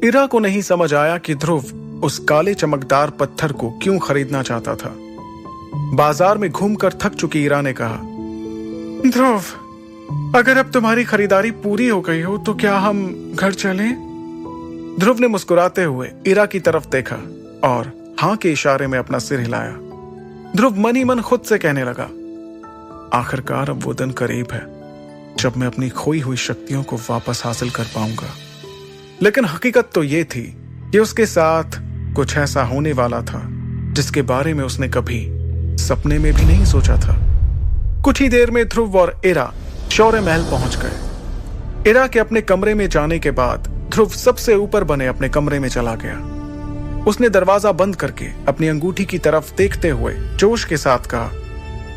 इरा को नहीं समझ आया कि ध्रुव उस काले चमकदार पत्थर को क्यों खरीदना चाहता था। बाजार में घूमकर थक चुकी इरा ने कहा, ध्रुव, अगर अब तुम्हारी खरीदारी पूरी हो गई हो तो क्या हम घर चलें? ध्रुव ने मुस्कुराते हुए इरा की तरफ देखा और हां के इशारे में अपना सिर हिलाया। ध्रुव मन ही मन खुद से कहने लगा, आखिरकार अब वो दिन करीब है जब मैं अपनी खोई हुई शक्तियों को वापस हासिल कर पाऊंगा। लेकिन हकीकत तो ये थी कि उसके साथ कुछ ऐसा होने वाला था जिसके बारे में उसने कभी सपने में भी नहीं सोचा था। कुछ ही देर में ध्रुव और इरा शौर्य महल पहुंच गए। इरा के अपने कमरे में जाने के बाद ध्रुव सबसे ऊपर बने अपने कमरे में चला गया। उसने दरवाजा बंद करके अपनी अंगूठी की तरफ देखते हुए जोश के साथ कहा,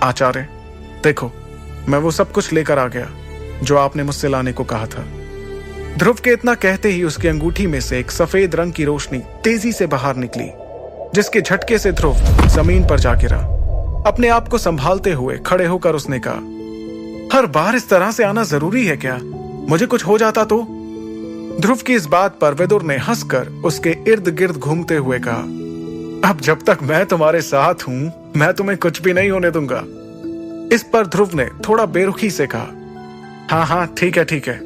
आचार्य, देखो, मैं वो सब कुछ लेकर आ गया जो आपने मुझसे लाने को कहा था। ध्रुव के इतना कहते ही उसकी अंगूठी में से एक सफेद रंग की रोशनी तेजी से बाहर निकली, जिसके झटके से ध्रुव जमीन पर जा गिरा। अपने आप को संभालते हुए खड़े होकर उसने कहा, हर बार इस तरह से आना जरूरी है क्या? मुझे कुछ हो जाता तो? ध्रुव की इस बात पर विदुर ने हंसकर उसके इर्द गिर्द घूमते हुए कहा, अब जब तक मैं तुम्हारे साथ हूं, मैं तुम्हें कुछ भी नहीं होने दूंगा। इस पर ध्रुव ने थोड़ा बेरुखी से कहा, हाँ हाँ, ठीक है,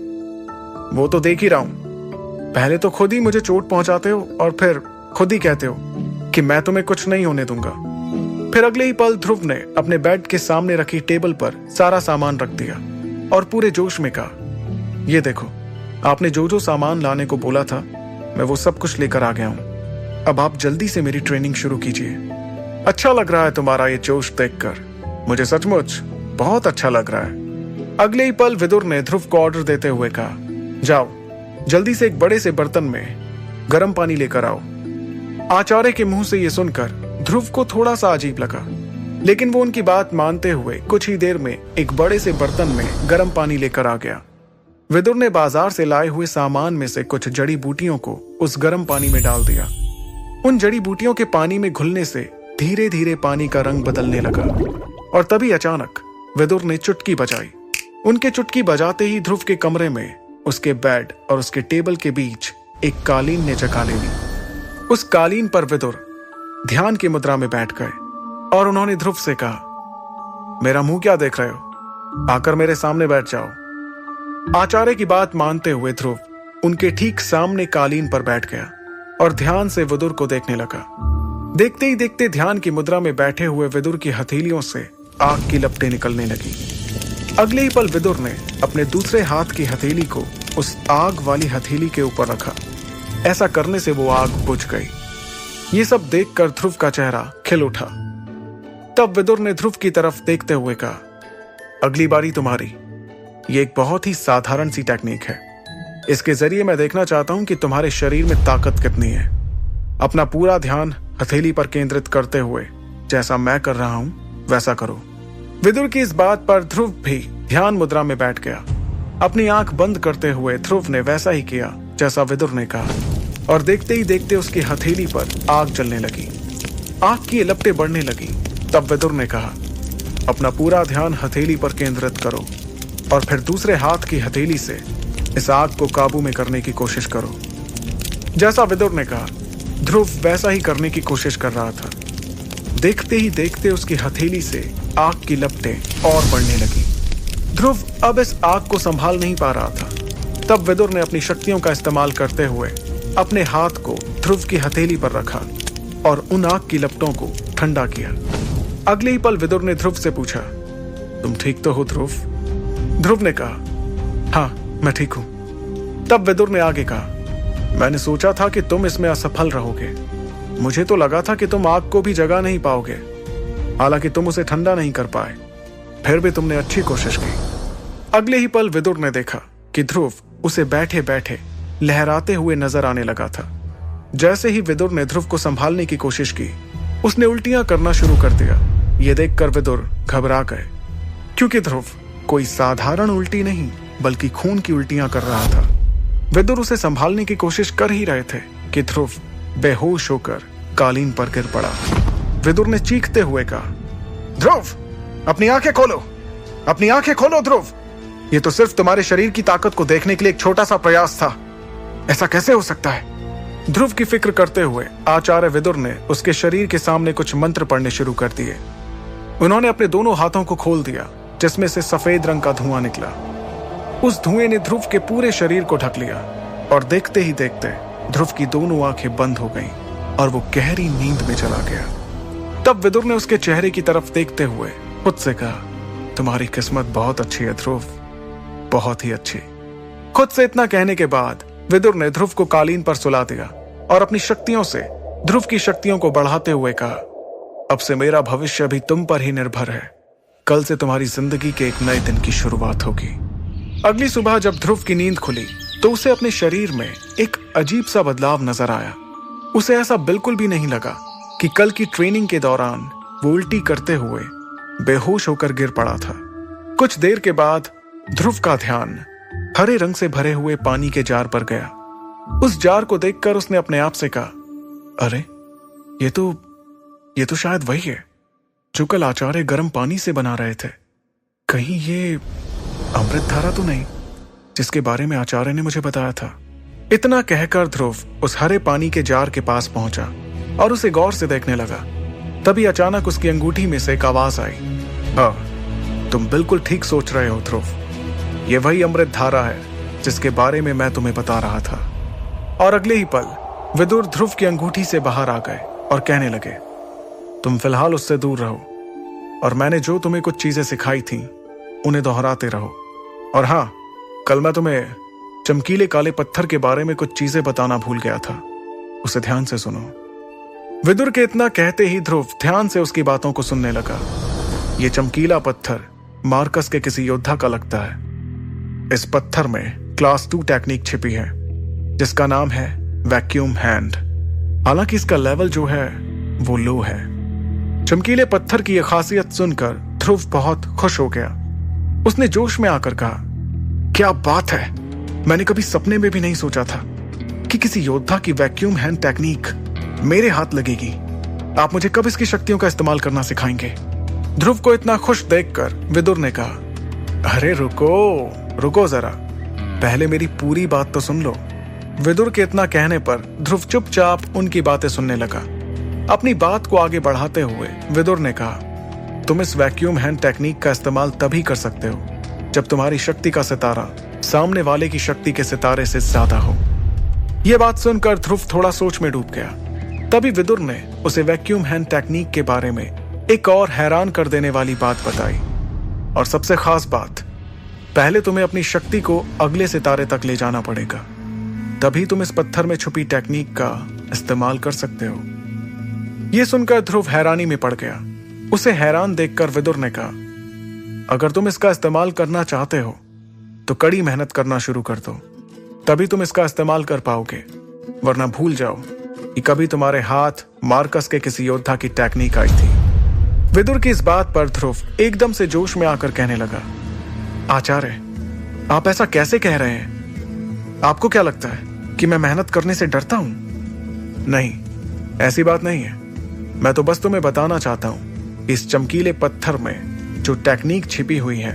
वो तो देख ही रहा हूं। पहले तो खुद ही मुझे चोट पहुंचाते हो और फिर खुद ही कहते हो कि मैं तुम्हें कुछ नहीं होने दूंगा। फिर अगले ही पल ध्रुव ने अपने बेड के सामने रखी टेबल पर सारा सामान रख दिया और पूरे जोश में कहा, ये देखो, आपने जो जो सामान लाने को बोला था, मैं वो सब कुछ लेकर आ गया हूं। अब आप जल्दी से मेरी ट्रेनिंग शुरू कीजिए। अच्छा लग रहा है तुम्हारा ये जोश देखकर, मुझे सचमुच बहुत अच्छा लग रहा है। अगले ही पल विदुर ने ध्रुव को ऑर्डर देते हुए कहा, जाओ, जल्दी से एक बड़े से बर्तन में गर्म पानी लेकर आओ। आचार्य के मुंह से यह सुनकर ध्रुव को थोड़ा सा अजीब लगा, लेकिन वो उनकी बात मानते हुए कुछ ही देर में एक बड़े से बर्तन में गर्म पानी लेकर आ गया। विदुर ने बाजार से लाए हुए सामान में से कुछ जड़ी बूटियों को उस गर्म पानी में डाल दिया। उन जड़ी बूटियों के पानी में घुलने से धीरे धीरे पानी का रंग बदलने लगा और तभी अचानक विदुर ने चुटकी बजाई। उनके चुटकी बजाते ही ध्रुव के कमरे में उसके बेड और उसके टेबल के बीच एक कालीन ने जगह ले ली। उस कालीन पर विदुर ध्यान की मुद्रा में बैठ गए और उन्होंने ध्रुव से कहा, मेरा मुंह क्या देख रहे हो? आकर मेरे सामने बैठ जाओ। आचार्य की बात मानते हुए ध्रुव उनके ठीक सामने कालीन पर बैठ गया और ध्यान से विदुर को देखने लगा। देखते ही देखते ध्यान की मुद्रा में बैठे हुए विदुर की हथेलियों से आग की लपटें निकलने लगी। अगले ही पल विदुर ने अपने दूसरे हाथ की हथेली को उस आग वाली हथेली के ऊपर रखा। ऐसा करने से वो आग बुझ गई। ये सब देखकर ध्रुव का चेहरा खिल उठा। तब विदुर ने ध्रुव की तरफ देखते हुए कहा, अगली बारी तुम्हारी। ये एक बहुत ही साधारण सी टेक्निक है। इसके जरिए मैं देखना चाहता हूं कि तुम्हारे शरीर में ताकत कितनी है। अपना पूरा ध्यान हथेली पर केंद्रित करते हुए जैसा मैं कर रहा हूं वैसा करो। विदुर की इस बात पर ध्रुव भी ध्यान मुद्रा में बैठ गया। अपनी आंख बंद करते हुए ध्रुव ने वैसा ही किया जैसा विदुर ने कहा और देखते ही देखते उसकी हथेली पर आग जलने लगी। आग की लपटें बढ़ने लगी। तब विदुर ने कहा, अपना पूरा ध्यान हथेली पर केंद्रित करो और फिर दूसरे हाथ की हथेली से इस आग को काबू में करने की कोशिश करो। जैसा विदुर ने कहा, ध्रुव वैसा ही करने की कोशिश कर रहा था। देखते ही देखते उसकी हथेली से आग की लपटें और बढ़ने लगी। ध्रुव अब इस आग को संभाल नहीं पा रहा था। तब विदुर ने अपनी शक्तियों का इस्तेमाल करते हुए अपने हाथ को ध्रुव की हथेली पर रखा और उन आग की लपटों को ठंडा किया। अगले ही पल विदुर ने ध्रुव से पूछा, तुम ठीक तो हो ध्रुव? ध्रुव ने कहा, हाँ, मैं ठीक हूं। तब विदुर ने आगे कहा, मैंने सोचा था कि तुम इसमें असफल रहोगे। मुझे तो लगा था कि तुम आग को भी जगा नहीं पाओगे। हालांकि तुम उसे ठंडा नहीं कर पाए, फिर भी तुमने अच्छी कोशिश की। अगले ही पल विदुर ने देखा कि ध्रुव उसे बैठे बैठे लहराते हुए नजर आने लगा था। जैसे ही विदुर ने ध्रुव को संभालने की कोशिश की, उसने उल्टियां करना शुरू कर दिया। ये देखकर विदुर घबरा गए, क्योंकि ध्रुव कोई साधारण उल्टी नहीं बल्कि खून की उल्टियां कर रहा था। विदुर उसे संभालने की कोशिश कर ही रहे थे कि ध्रुव बेहोश होकर कालीन पर गिर पड़ा। विदुर ने चीखते हुए कहा, ध्रुव, अपनी आंखें खोलो, अपनी आंखें खोलो ध्रुव। ये तो सिर्फ तुम्हारे शरीर की ताकत को देखने के लिए एक छोटा सा प्रयास था। ऐसा कैसे हो सकता है? ध्रुव की फिक्र करते हुए आचार्य विदुर ने उसके शरीर के सामने कुछ मंत्र पढ़ने शुरू कर दिए। उन्होंने अपने दोनों हाथों को खोल दिया, जिसमें से सफेद रंग का धुआं निकला। उस धुएं ने ध्रुव के पूरे शरीर को ढक लिया और देखते ही देखते ध्रुव की दोनों आंखें बंद हो गईं और वो गहरी नींद में चला गया। तब विदुर ने उसके चेहरे की तरफ देखते हुए खुद से कहा, तुम्हारी किस्मत बहुत अच्छी है ध्रुव, बहुत ही अच्छी। खुद से इतना कहने के बाद विदुर ने ध्रुव को कालीन पर सुला दिया और अपनी शक्तियों से ध्रुव की शक्तियों को बढ़ाते हुए कहा, अब से मेरा भविष्य भी तुम पर ही निर्भर है। कल से तुम्हारी जिंदगी के एक नए दिन की शुरुआत होगी। अगली सुबह जब ध्रुव की नींद खुली तो उसे अपने शरीर में एक अजीब सा बदलाव नजर आया। उसे ऐसा बिल्कुल भी नहीं लगा कि कल की ट्रेनिंग के दौरान वो उल्टी करते हुए बेहोश होकर गिर पड़ा था। कुछ देर के बाद ध्रुव का ध्यान हरे रंग से भरे हुए पानी के जार पर गया। उस जार को देखकर उसने अपने आप से कहा, अरे ये तो शायद वही है जो कल आचार्य गर्म पानी से बना रहे थे। कहीं ये अमृत धारा तो नहीं जिसके बारे में आचार्य ने मुझे बताया था। इतना कहकर ध्रुव उस हरे पानी के जार के पास पहुंचा और उसे गौर से देखने लगा। तभी अचानक उसकी अंगूठी में से एक आवाज आई, हाँ, तुम बिल्कुल ठीक सोच रहे हो ध्रुव, ये वही अमृत धारा है जिसके बारे में मैं तुम्हें बता रहा था। और अगले ही पल विदुर ध्रुव की अंगूठी से बाहर आ गए और कहने लगे, तुम फिलहाल उससे दूर रहो और मैंने जो तुम्हें कुछ चीजें सिखाई थी उन्हें दोहराते रहो। और हाँ, कल मैं तुम्हें चमकीले काले पत्थर के बारे में कुछ चीजें बताना भूल गया था, उसे ध्यान से सुनो। विदुर के इतना कहते ही ध्रुव ध्यान से उसकी बातों को सुनने लगा। यह चमकीला पत्थर मार्कस के किसी योद्धा का लगता है। इस पत्थर में क्लास 2 टेक्निक छिपी है जिसका नाम है वैक्यूम हैंड। हालांकि इसका लेवल जो है वो लो है। चमकीले पत्थर की यह खासियत सुनकर ध्रुव बहुत खुश हो गया। उसने जोश में आकर कहा, क्या बात है, मैंने कभी सपने में भी नहीं सोचा था कि किसी योद्धा की वैक्यूम हैंड टेक्निक मेरे हाथ लगेगी। आप मुझे कब इसकी शक्तियों का इस्तेमाल करना सिखाएंगे? ध्रुव को इतना खुश देखकर विदुर ने कहा, अरे रुको जरा, पहले मेरी पूरी बात तो सुन लो। विदुर के इतना कहने पर ध्रुव चुपचाप उनकी बातें सुनने लगा। अपनी बात को आगे बढ़ाते हुए विदुर ने कहा, तुम इस वैक्यूम हैंड टेक्निक का इस्तेमाल तभी कर सकते हो जब तुम्हारी शक्ति का सितारा सामने वाले की शक्ति के सितारे से ज्यादा हो। यह बात सुनकर ध्रुव थोड़ा सोच में डूब गया। तभी विदुर ने उसे वैक्यूम हैंड टेक्निक के बारे में एक और हैरान कर देने वाली बात बताई। और सबसे खास बात, पहले तुम्हें अपनी शक्ति को अगले सितारे तक ले जाना पड़ेगा, तभी तुम इस पत्थर में छुपी टेक्निक का इस्तेमाल कर सकते हो। यह सुनकर ध्रुव हैरानी में पड़ गया। उसे हैरान देखकर विदुर ने कहा, अगर तुम इसका इस्तेमाल करना चाहते हो तो कड़ी मेहनत करना शुरू कर दो, तभी तुम इसका इस्तेमाल कर पाओगे, वरना भूल जाओ कि कभी तुम्हारे हाथ मार्कस के किसी योद्धा की टेक्निक आई थी। विदुर की इस बात पर ध्रुव एकदम से जोश में आकर कहने लगा, आचार्य, आप ऐसा कैसे कह रहे हैं? आपको क्या लगता है कि मैं मेहनत करने से डरता हूं? नहीं, ऐसी बात नहीं है। मैं तो बस तुम्हें बताना चाहता हूं, इस चमकीले पत्थर में जो टेक्निक छिपी हुई है,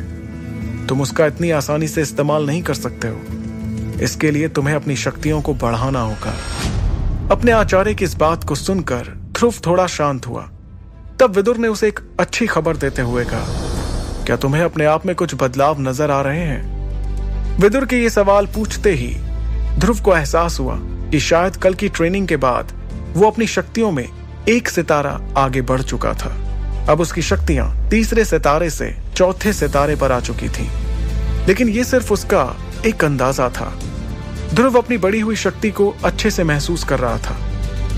तुम उसका इतनी आसानी से इस्तेमाल नहीं कर सकते हो। इसके लिए तुम्हें अपनी शक्तियों को बढ़ाना होगा। अपने आचार्य की इस बात को सुनकर ध्रुव थोड़ा शांत हुआ। तब विदुर ने उसे एक अच्छी खबर देते हुए कहा, क्या तुम्हें अपने आप में कुछ बदलाव नजर आ रहे हैं? विदुर के ये सवाल पूछते ही ध्रुव को एहसास हुआ कि शायद कल की ट्रेनिंग के बाद वो अपनी शक्तियों में एक सितारा आगे बढ़ चुका था। अब उसकी शक्तियां तीसरे सितारे से चौथे सितारे पर आ चुकी थी। लेकिन ये सिर्फ उसका एक अंदाजा था। ध्रुव अपनी बढ़ी हुई शक्ति को अच्छे से महसूस कर रहा था।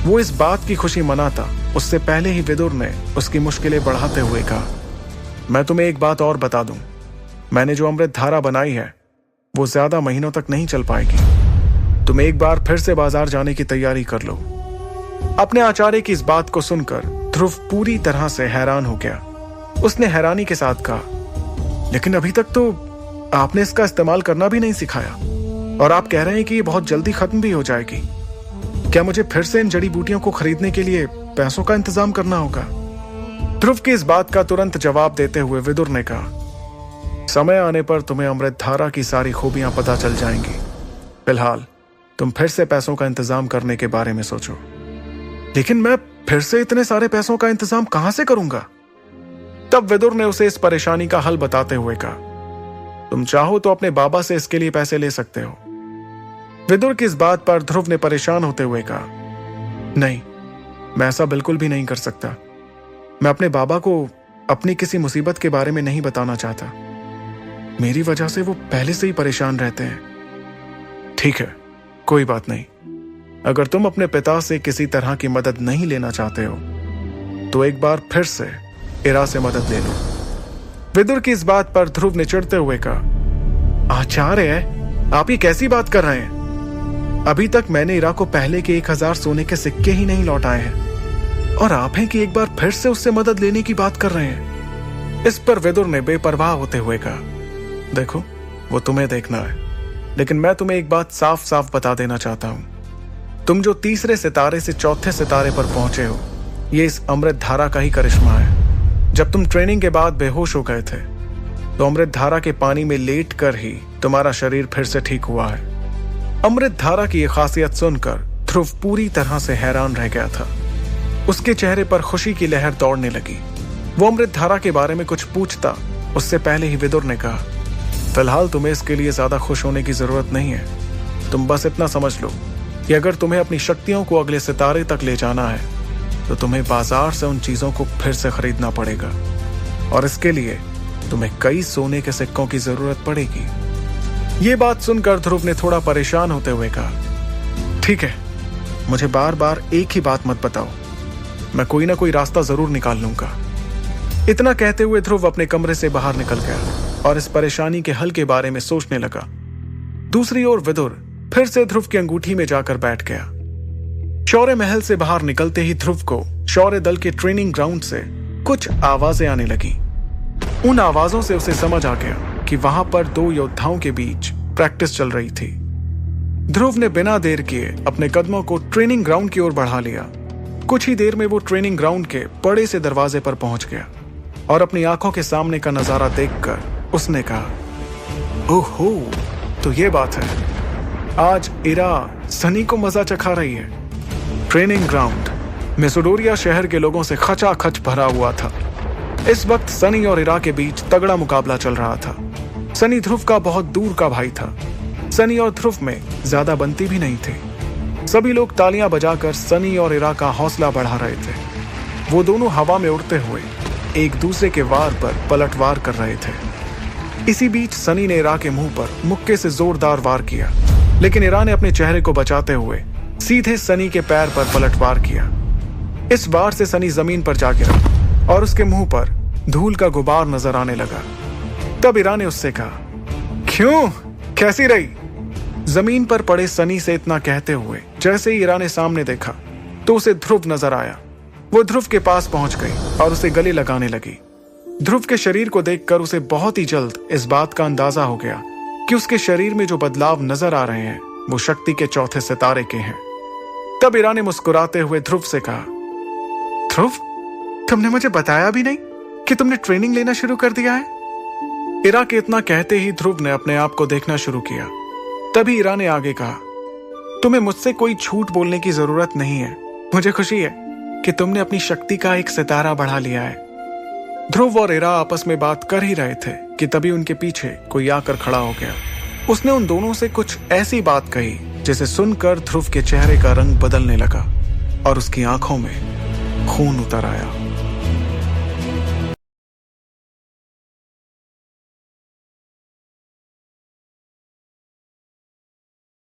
वो इस बात की खुशी मनाता उससे पहले ही विदुर ने उसकी मुश्किलें बढ़ाते हुए कहा, मैं तुम्हें एक बात और बता दूं, मैंने जो अमृत धारा बनाई है वो ज्यादा महीनों तक नहीं चल पाएगी। तुम एक बार फिर से बाजार जाने की तैयारी कर लो। अपने आचार्य की इस बात को सुनकर ध्रुव पूरी तरह से हैरान हो गया। उसने हैरानी के साथ कहा, लेकिन अभी तक तो आपने इसका इस्तेमाल करना भी नहीं सिखाया और आप कह रहे हैं कि ये बहुत जल्दी खत्म भी हो जाएगी। क्या मुझे फिर से इन जड़ी बूटियों को खरीदने के लिए पैसों का इंतजाम करना होगा? ध्रुव की इस बात का तुरंत जवाब देते हुए विदुर ने कहा, समय आने पर तुम्हें अमृत धारा की सारी खूबियां पता चल जाएंगी। फिलहाल तुम फिर से पैसों का इंतजाम करने के बारे में सोचो। लेकिन मैं फिर से इतने सारे पैसों का इंतजाम कहां से करूंगा? तब विदुर ने उसे इस परेशानी का हल बताते हुए कहा, तुम चाहो तो अपने बाबा से इसके लिए पैसे ले सकते हो। विदुर की इस बात पर ध्रुव ने परेशान होते हुए कहा, नहीं, मैं ऐसा बिल्कुल भी नहीं कर सकता। मैं अपने बाबा को अपनी किसी मुसीबत के बारे में नहीं बताना चाहता। मेरी वजह से वो पहले से ही परेशान रहते हैं। ठीक है, कोई बात नहीं। अगर तुम अपने पिता से किसी तरह की मदद नहीं लेना चाहते हो तो एक बार फिर से इरा से मदद ले लो। विदुर की इस बात पर ध्रुव ने चिढ़ते हुए कहा, आचार्य, आप ये कैसी बात कर रहे हैं? अभी तक मैंने इरा को पहले के 1000 सोने के सिक्के ही नहीं लौटाए हैं और आप हैं कि एक बार फिर से उससे मदद लेने की बात कर रहे हैं। इस पर विदुर ने बेपरवाह होते हुए कहा, देखो, वो तुम्हें देखना है, लेकिन मैं तुम्हें एक बात साफ साफ बता देना चाहता हूं। तुम जो तीसरे सितारे से चौथे सितारे पर पहुंचे हो, ये इस अमृत धारा का ही करिश्मा है। जब तुम ट्रेनिंग के बाद बेहोश हो गए थे तो अमृत धारा के पानी में लेट कर ही तुम्हारा शरीर फिर से ठीक हुआ है। अमृत धारा की यह खासियत सुनकर ध्रुव पूरी तरह से हैरान रह गया था। उसके चेहरे पर खुशी की लहर दौड़ने लगी। वो अमृत धारा के बारे में कुछ पूछता उससे पहले ही विदुर ने कहा, फिलहाल तुम्हें इसके लिए ज्यादा खुश होने की जरूरत नहीं है। तुम बस इतना समझ लो कि अगर तुम्हें अपनी शक्तियों को अगले सितारे तक ले जाना है तो तुम्हें बाजार से उन चीजों को फिर से खरीदना पड़ेगा और इसके लिए तुम्हें कई सोने के सिक्कों की जरूरत पड़ेगी। ये बात सुनकर ध्रुव ने थोड़ा परेशान होते हुए कहा, ठीक है, मुझे बार बार एक ही बात मत बताओ, मैं कोई ना कोई रास्ता जरूर निकाल लूंगा। इतना कहते हुए ध्रुव अपने कमरे से बाहर निकल गया और इस परेशानी के हल के बारे में सोचने लगा। दूसरी ओर विदुर फिर से ध्रुव की अंगूठी में जाकर बैठ गया। शौर्य महल से बाहर निकलते ही ध्रुव को शौर्य दल के ट्रेनिंग ग्राउंड से कुछ आवाजें आने लगी। उन आवाजों से उसे समझ आ गया कि वहां पर 2 योद्धाओं के बीच प्रैक्टिस चल रही थी। ध्रुव ने बिना देर किए अपने कदमों को ट्रेनिंग ग्राउंड की ओर बढ़ा लिया। कुछ ही देर में वो ट्रेनिंग ग्राउंड के बड़े से दरवाजे पर पहुंच गया और अपनी आंखों के सामने का नजारा देखकर उसने कहा, ओहो, तो ये बात है, आज इरा सनी को मजा चखा रही है। ट्रेनिंग ग्राउंड मेसोडोरिया शहर के लोगों से खचाखच भरा हुआ था। इस वक्त सनी और इरा के बीच तगड़ा मुकाबला चल रहा था। सनी ध्रुव का बहुत दूर का भाई था। सनी और ध्रुव में ज्यादा बनती भी नहीं थी। सभी लोग तालियां बजाकर सनी और इरा का हौसला बढ़ा रहे थे। वो दोनों हवा में उड़ते हुए एक दूसरे के वार पर पलटवार कर रहे थे। इसी बीच सनी ने इरा के मुंह पर मुक्के से जोरदार वार किया, लेकिन इरा ने अपने चेहरे को बचाते हुए सीधे सनी के पैर पर पलटवार किया। इस वार से सनी जमीन पर जा गिरा और उसके मुंह पर धूल का गुबार नजर आने लगा। तब इरा ने उससे कहा, क्यों, कैसी रही? जमीन पर पड़े सनी से इतना कहते हुए जैसे ही इरा ने सामने देखा तो उसे ध्रुव नजर आया। वो ध्रुव के पास पहुंच गई और उसे गले लगाने लगी। ध्रुव के शरीर को देखकर उसे बहुत ही जल्द इस बात का अंदाजा हो गया कि उसके शरीर में जो बदलाव नजर आ रहे हैं वो शक्ति के चौथे सितारे के हैं। तब इरा ने मुस्कुराते हुए ध्रुव से कहा, ध्रुव, तुमने मुझे बताया भी नहीं कि तुमने ट्रेनिंग लेना शुरू कर दिया है। इरा के इतना कहते ही ध्रुव ने अपने आप को देखना शुरू किया। तभी इरा ने आगे कहा, तुम्हें मुझसे कोई झूठ बोलने की जरूरत नहीं है। मुझे खुशी है कि तुमने अपनी शक्ति का एक सितारा बढ़ा लिया है। ध्रुव और इरा आपस में बात कर ही रहे थे कि तभी उनके पीछे कोई आकर खड़ा हो गया। उसने उन दोनों से कुछ ऐसी बात कही जिसे सुनकर ध्रुव के चेहरे का रंग बदलने लगा और उसकी आंखों में खून उतर आया।